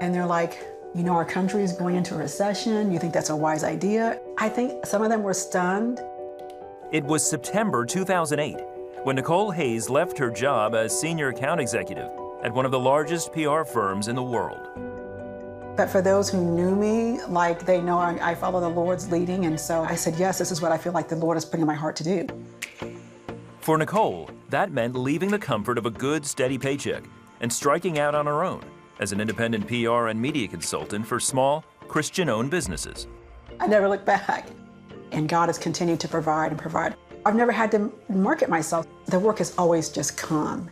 And they're like, you know, our country is going into a recession. You think that's a wise idea? I think some of them were stunned. It was September 2008 when Nicole Hayes left her job as senior account executive at one of the largest PR firms in the world. But for those who knew me, like they know I follow the Lord's leading, and so I said, yes, this is what I feel like the Lord is putting in my heart to do. For Nicole, that meant leaving the comfort of a good, steady paycheck and striking out on her own as an independent PR and media consultant for small, Christian-owned businesses. I never looked back, and God has continued to provide and provide. I've never had to market myself. The work has always just come.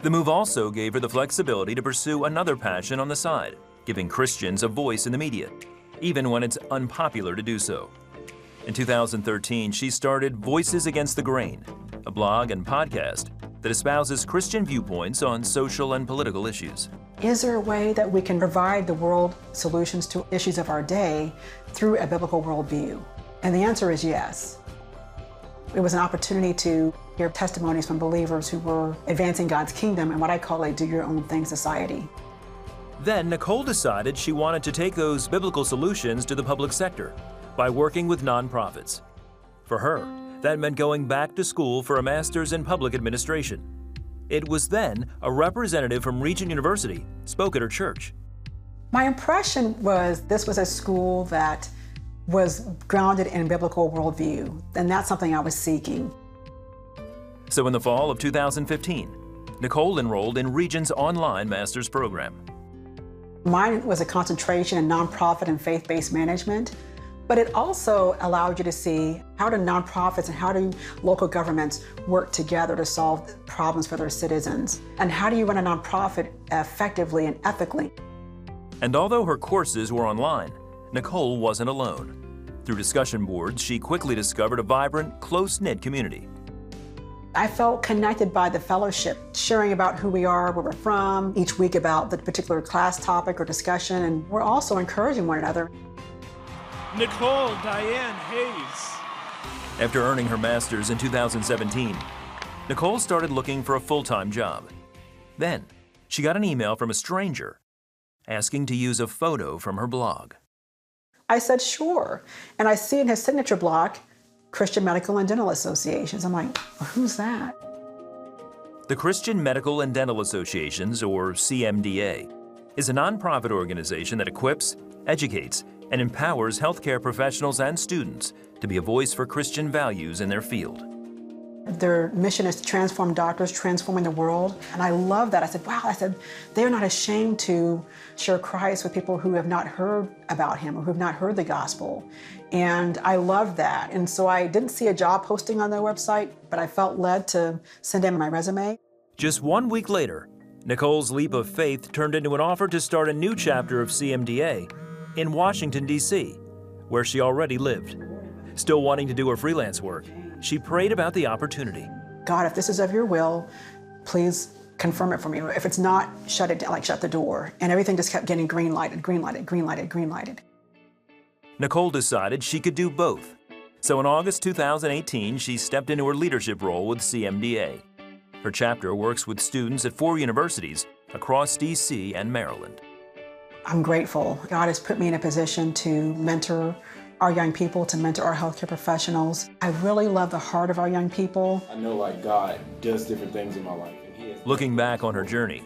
The move also gave her the flexibility to pursue another passion on the side, giving Christians a voice in the media, even when it's unpopular to do so. In 2013, she started Voices Against the Grain, a blog and podcast that espouses Christian viewpoints on social and political issues. Is there a way that we can provide the world solutions to issues of our day through a biblical worldview? And the answer is yes. It was an opportunity to hear testimonies from believers who were advancing God's kingdom in what I call a do-your-own-thing society. Then Nicole decided she wanted to take those biblical solutions to the public sector by working with nonprofits. For her, that meant going back to school for a master's in public administration. It was then a representative from Regent University spoke at her church. My impression was this was a school that was grounded in biblical worldview, and that's something I was seeking. So in the fall of 2015, Nicole enrolled in Regent's online master's program. Mine was a concentration in nonprofit and faith-based management, but it also allowed you to see how do nonprofits and how do local governments work together to solve problems for their citizens, and how do you run a nonprofit effectively and ethically. And although her courses were online, Nicole wasn't alone. Through discussion boards, she quickly discovered a vibrant, close-knit community. I felt connected by the fellowship, sharing about who we are, where we're from, each week about the particular class topic or discussion, and we're also encouraging one another. Nicole Diane Hayes. After earning her master's in 2017, Nicole started looking for a full-time job. Then, she got an email from a stranger asking to use a photo from her blog. I said, sure. And I see in his signature block, Christian Medical and Dental Associations. I'm like, well, who's that? The Christian Medical and Dental Associations, or CMDA, is a nonprofit organization that equips, educates, and empowers healthcare professionals and students to be a voice for Christian values in their field. Their mission is to transform doctors, transforming the world. And I love that. I said, wow, they're not ashamed to share Christ with people who have not heard about him or who have not heard the gospel. And I love that. And so I didn't see a job posting on their website, but I felt led to send in my resume. Just 1 week later, Nicole's leap of faith turned into an offer to start a new chapter of CMDA in Washington, D.C., where she already lived. Still wanting to do her freelance work, she prayed about the opportunity. God, if this is of your will, please confirm it for me. If it's not, shut it down, like shut the door. And everything just kept getting green lighted, green lighted, green lighted, green lighted. Nicole decided she could do both. So in August 2018, she stepped into her leadership role with CMDA. Her chapter works with students at 4 universities across D.C. and Maryland. I'm grateful. God has put me in a position to mentor our young people, to mentor our healthcare professionals. I really love the heart of our young people. I know God does different things in my life. Looking back on her journey,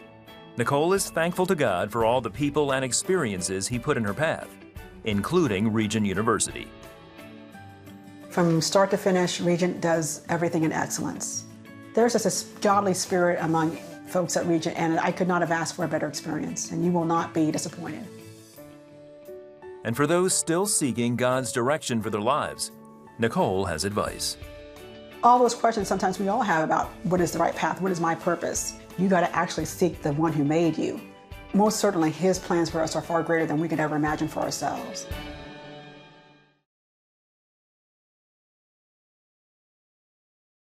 Nicole is thankful to God for all the people and experiences He put in her path, including Regent University. From start to finish, Regent does everything in excellence. There's just a godly spirit among folks at Regent, and I could not have asked for a better experience, and you will not be disappointed. And for those still seeking God's direction for their lives, Nicole has advice. All those questions sometimes we all have about what is the right path, what is my purpose? You got to actually seek the one who made you. Most certainly, His plans for us are far greater than we could ever imagine for ourselves.